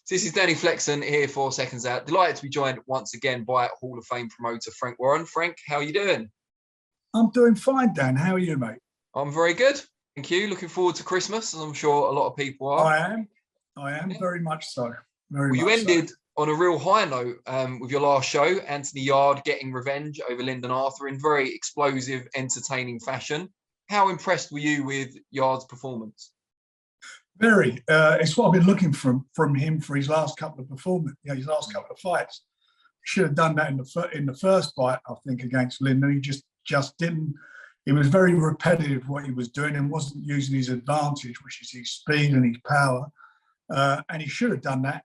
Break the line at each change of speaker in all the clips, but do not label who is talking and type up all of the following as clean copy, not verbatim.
So this is Danny Flexen here for Seconds Out. Delighted to be joined once again by Hall of Fame promoter Frank Warren. Frank, how are you doing?
I'm doing fine, Dan. How are you, mate?
I'm very good. Thank you. Looking forward to Christmas, as I'm sure a lot of people are.
I am very much so.
You ended on a real high note with your last show, Anthony Yarde getting revenge over Lyndon Arthur in very explosive, entertaining fashion. How impressed were you with Yarde's performance?
Very. It's what I've been looking from him for his last couple of performances, his last couple of fights. Should have done that in the first fight, I think, against Lyndon. He just didn't. It was very repetitive what he was doing and wasn't using his advantage, which is his speed and his power. And he should have done that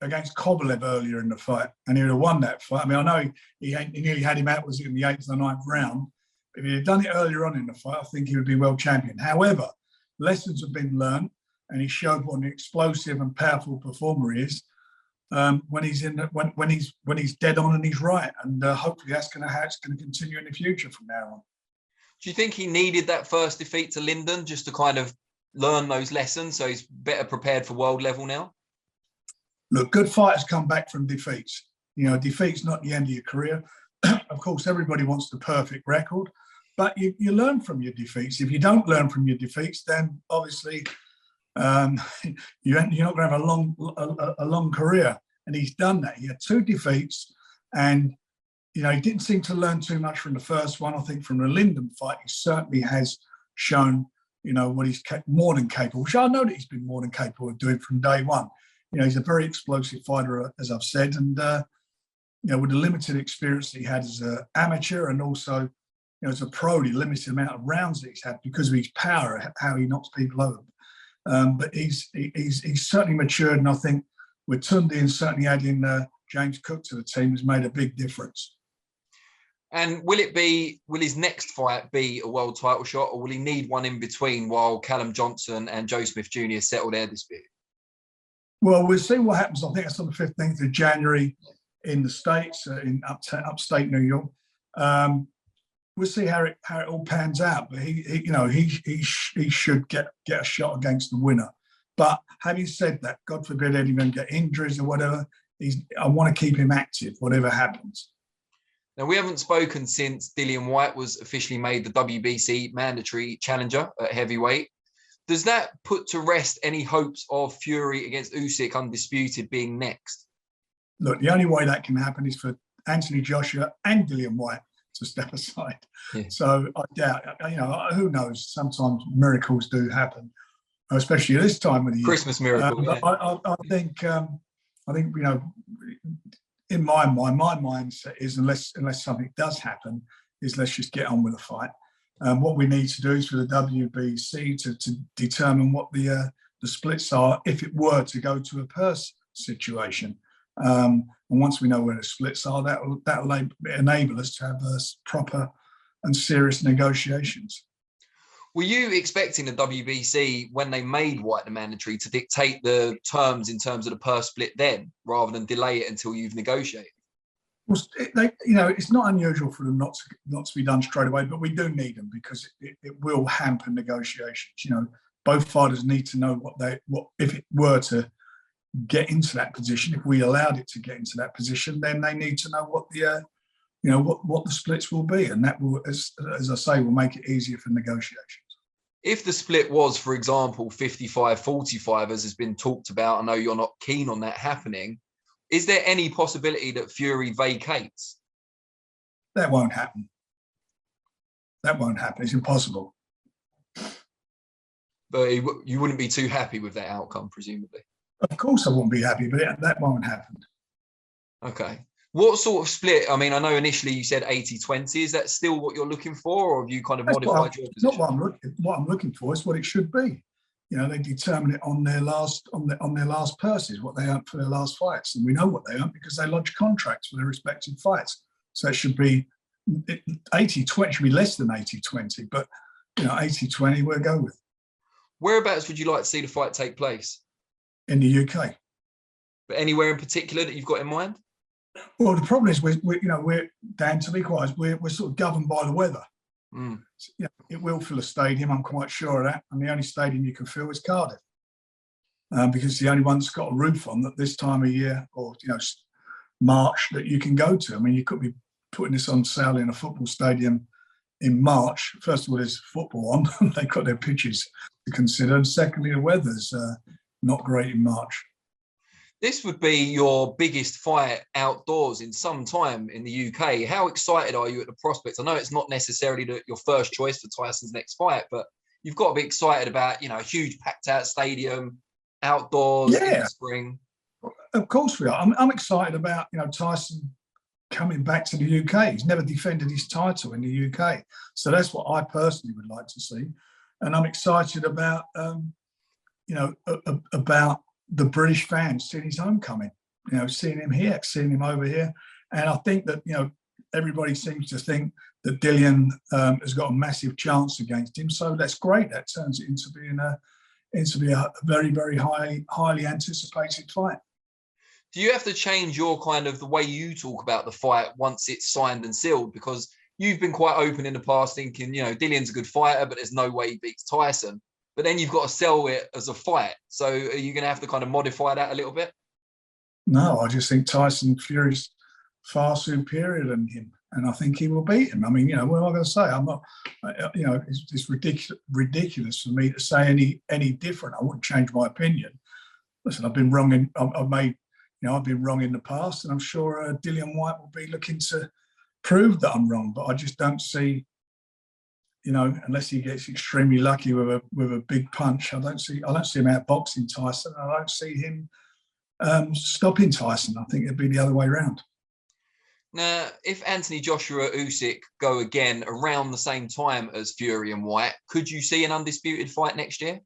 against Kovalev earlier in the fight, and he would have won that fight. I mean, I know he nearly had him out, was it in the 8th or 9th round? If he had done it earlier on in the fight, I think he would be world champion. However, lessons have been learned, and he showed what an explosive and powerful performer he is when he's dead on and he's right. And hopefully that's how it's going to continue in the future from now on.
Do you think he needed that first defeat to Lyndon just to kind of learn those lessons, so he's better prepared for world level now?
Look, good fighters come back from defeats. Defeat's not the end of your career. Of course, everybody wants the perfect record, but you learn from your defeats. If you don't learn from your defeats, then obviously you're not going to have a long career. And he's done that. He had 2 defeats, and he didn't seem to learn too much from the first one. I think from the Lyndon fight, he certainly has shown what he's more than capable, which I know that he's been more than capable of doing from day one. He's a very explosive fighter, as I've said, and with the limited experience that he had as an amateur, and also as a pro, the limited amount of rounds that he's had because of his power, how he knocks people over. But he's certainly matured, and I think with Tunde and certainly adding James Cook to the team has made a big difference.
And will his next fight be a world title shot, or will he need one in between while Callum Johnson and Joe Smith Jr. settle their dispute?
Well, we'll see what happens. I think it's on the 15th of January in the States, in upstate New York. We'll see how it all pans out. But he should get a shot against the winner. But having said that, God forbid anyone get injuries or whatever, I want to keep him active, whatever happens.
Now, we haven't spoken since Dillian Whyte was officially made the WBC mandatory challenger at heavyweight. Does that put to rest any hopes of Fury against Usyk undisputed being next?
Look, the only way that can happen is for Anthony Joshua and Dillian Whyte to step aside. Yeah. So I doubt, who knows? Sometimes miracles do happen, especially at this time of the year.
Christmas miracle. Yeah.
I think, in my mind, my mindset is unless something does happen, is let's just get on with the fight. What we need to do is for the WBC to determine what the splits are if it were to go to a purse situation. And once we know where the splits are, that'll enable us to have proper and serious negotiations.
Were you expecting the WBC, when they made Whyte the mandatory, to dictate the terms in terms of the purse split then, rather than delay it until you've negotiated?
Well, it's not unusual for them not to be done straight away, but we do need them because it will hamper negotiations. Both fighters need to know what if it were to get into that position. If we allowed it to get into that position, then they need to know what the splits will be, and that will, as I say, will make it easier for negotiations.
If the split was, for example, 55-45, as has been talked about, I know you're not keen on that happening. Is there any possibility that Fury vacates?
That won't happen. It's impossible.
But you wouldn't be too happy with that outcome, presumably.
Of course I wouldn't be happy, but that won't happen.
Okay. What sort of split? I mean, I know initially you said 80-20. Is that still what you're looking for, or have you kind of modified your position?
Not what I'm looking for. It's what it should be. They determine it on their last purses, what they earned for their last fights, and we know what they earned because they lodge contracts for their respective fights. So it should be 80-20. Should be less than 80-20, but 80-20 we'll go with.
Whereabouts would you like to see the fight take place?
In the UK.
But anywhere in particular that you've got in mind?
Well, the problem is we're Dan, to be quite honest, we're sort of governed by the weather.
Mm.
So, it will fill a stadium, I'm quite sure of that. And the only stadium you can fill is Cardiff. because it's the only one that's got a roof on at this time of year, or March, that you can go to. I mean, you could be putting this on sale in a football stadium in March. First of all, there's football on; they've got their pitches to consider, and secondly, the weather's not great in March.
This would be your biggest fight outdoors in some time in the UK. How excited are you at the prospects? I know it's not necessarily your first choice for Tyson's next fight, but you've got to be excited about, a huge packed out stadium, outdoors in the spring.
Of course we are. I'm excited about, Tyson coming back to the UK. He's never defended his title in the UK. So that's what I personally would like to see. And I'm excited about, about the British fans seeing his homecoming, seeing him here, seeing him over here. And I think that, everybody seems to think that Dillian has got a massive chance against him. So that's great. That turns it into being a very, very highly anticipated fight.
Do you have to change your the way you talk about the fight once it's signed and sealed? Because you've been quite open in the past thinking, Dillian's a good fighter, but there's no way he beats Tyson. But then you've got to sell it as a fight. So are you going to have to modify that a little bit?
No, I just think Tyson Fury's far superior than him. And I think he will beat him. I mean, what am I going to say? I'm not, it's ridiculous for me to say any different. I wouldn't change my opinion. Listen, I've been wrong I've been wrong in the past, and I'm sure Dillian Whyte will be looking to prove that I'm wrong. But I just don't see, unless he gets extremely lucky with a big punch, I don't see him outboxing Tyson. I don't see him stopping Tyson. I think it'd be the other way around.
Now, if Anthony Joshua Usyk go again around the same time as Fury and Whyte, could you see an undisputed fight next year?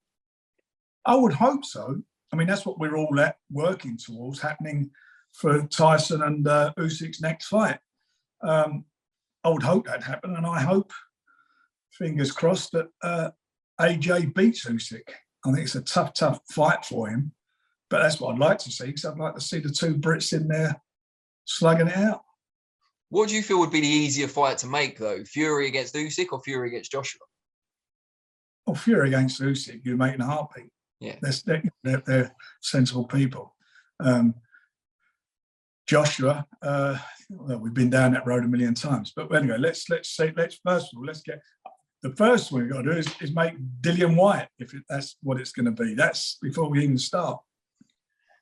I would hope so. I mean, that's what we're all working towards happening for Tyson and Usyk's next fight. I would hope that happen, and I hope, fingers crossed, that AJ beats Usyk. I think it's a tough fight for him, but that's what I'd like to see, because I'd like to see the two Brits in there slugging it out.
What do you feel would be the easier fight to make, though? Fury against Usyk or Fury against Joshua?
Well, Fury against Usyk, you're making a heartbeat.
Yeah,
they're sensible people. Joshua, well, we've been down that road a million times. But anyway, let's first of all, the first one we've got to do is make Dillian Whyte, if that's what it's going to be. That's before we even start.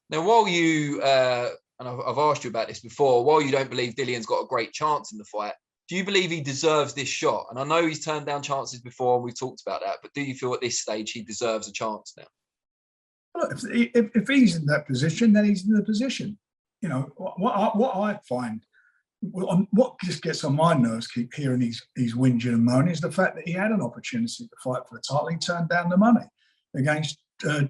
Now, while you, and I've asked you about this before, while you don't believe Dillian's got a great chance in the fight, do you believe he deserves this shot? And I know he's turned down chances before, and we've talked about that, but do you feel at this stage he deserves a chance now?
Well, if he's in that position, then he's in the position. What I find, what just gets on my nerves, keep hearing he's whinging and moaning, is the fact that he had an opportunity to fight for the title. He turned down the money against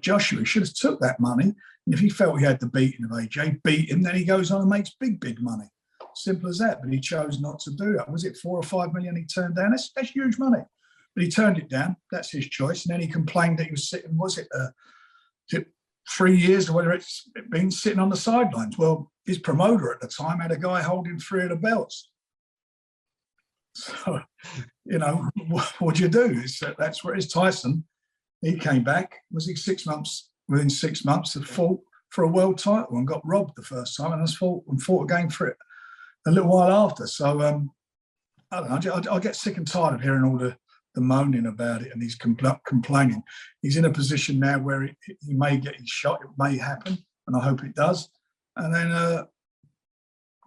Joshua. He should have took that money. And if he felt he had the beating of AJ, beat him, then he goes on and makes big money. Simple as that. But he chose not to do that. Was it 4 or 5 million he turned down? That's huge money. But he turned it down. That's his choice. And then he complained that he was sitting, was it 3 years or whether it's been sitting on the sidelines? Well, his promoter at the time had a guy holding 3 of the belts. So, what do you do? That's where it's Tyson. He came back. Was he 6 months? Within 6 months, had fought for a world title and got robbed the first time, and has fought again for it a little while after. So I don't know. I get sick and tired of hearing all the moaning about it, and he's complaining. He's in a position now where he may get his shot. It may happen, and I hope it does. And then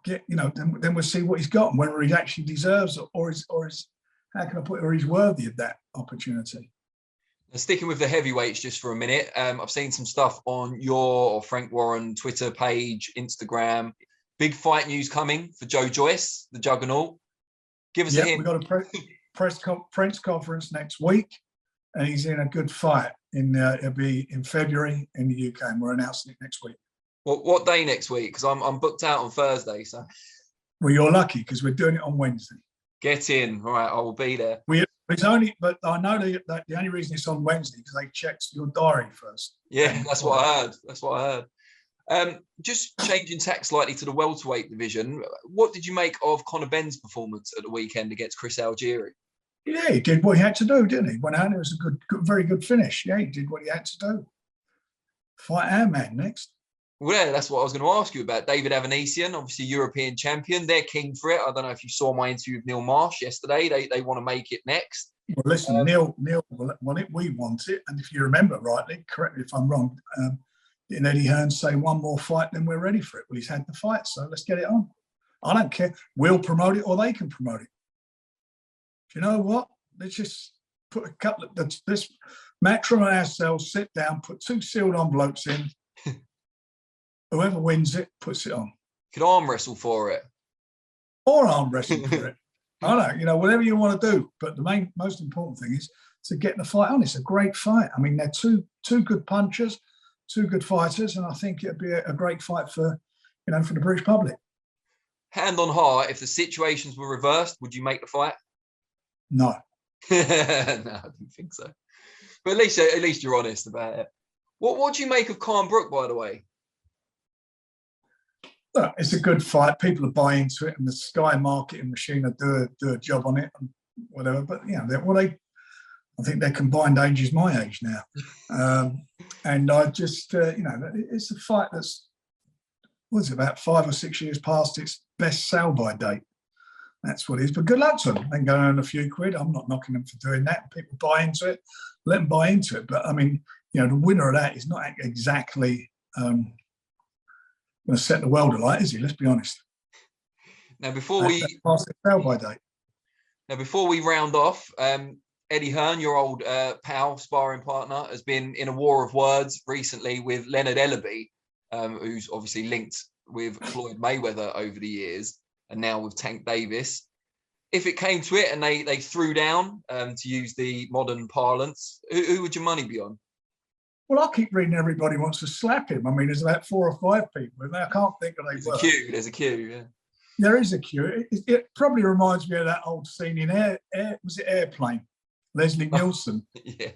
then we'll see what he's got and whether he actually deserves it, or is how can I put it, or he's worthy of that opportunity.
And sticking with the heavyweights just for a minute, I've seen some stuff on your or Frank Warren Twitter page, Instagram. Big fight news coming for Joyce, the juggernaut. Give us a hint.
We've got a press conference next week, and he's in a good fight. It'll be in February in the UK, and we're announcing it next week.
What day next week? Because I'm booked out on Thursday. So.
Well, you're lucky because we're doing it on Wednesday.
Get in. All right, I will be there.
But I know that the only reason it's on Wednesday because they checked your diary first.
Yeah, that's what I heard. Just changing tack slightly to the welterweight division. What did you make of Conor Benn's performance at the weekend against Chris Algieri?
Yeah, he did what he had to do, didn't he? Went out, it was a very good finish. Yeah, he did what he had to do. fight our man next.
Well, yeah, that's what I was going to ask you about. David Avanesian, obviously European champion. They're keen for it. I don't know if you saw my interview with Neil Marsh yesterday. They want to make it next.
Well, listen, Neil want it. We want it. And if you remember rightly, correct me if I'm wrong, didn't Eddie Hearn say one more fight, then we're ready for it? Well, he's had the fight, so let's get it on. I don't care. We'll promote it or they can promote it. Do you know what? Let's just put a couple of this Matchroom and ourselves, sit down, put 2 sealed envelopes in. Whoever wins it puts it on.
Could arm wrestle for it.
Or arm wrestle for it. I don't know, whatever you want to do. But the most important thing is to get the fight on. It's a great fight. I mean, they're two good punchers, 2 good fighters, and I think it'd be a great fight for the British public.
Hand on heart, if the situations were reversed, would you make the fight?
No.
No, I don't think so. But at least you're honest about it. What do you make of Conor Brook, by the way?
Look, it's a good fight. People are buying into it, and the Sky marketing machine will do a job on it and whatever. But I think their combined age is my age now, and I just it's a fight that's about 5 or 6 years past its best sell-by date. That's what it is. But good luck to them. They can go earn a few quid. I'm not knocking them for doing that. People buy into it. Let them buy into it. But I mean, the winner of that is not exactly going to set the world alight, is he? Let's be honest.
Now, before we round off, Eddie Hearn, your old pal, sparring partner, has been in a war of words recently with Leonard Ellerbe, who's obviously linked with Floyd Mayweather over the years, and now with Tank Davis. If it came to it and they threw down, to use the modern parlance, who would your money be on?
Well, I keep reading everybody wants to slap him. I mean, there's about 4 or 5 people, and I can't think of
There's a queue, yeah.
There is a queue. It probably reminds me of that old scene in Airplane? Leslie Nielsen.
Yeah.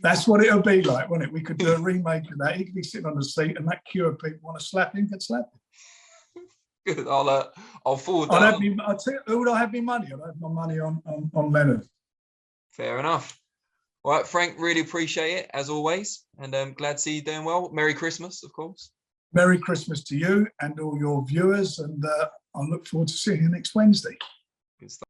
That's what it'll be like, wouldn't it? We could do a remake of that. He could be sitting on the seat, and that queue of people want to slap him, could slap him.
Good. I'll forward that.
I'll tell you, who would I have my money on? I'd have my money on Leonard.
Fair enough. All right, Frank, really appreciate it, as always. And I'm glad to see you doing well. Merry Christmas, of course.
Merry Christmas to you and all your viewers. And I look forward to seeing you next Wednesday.
Good stuff.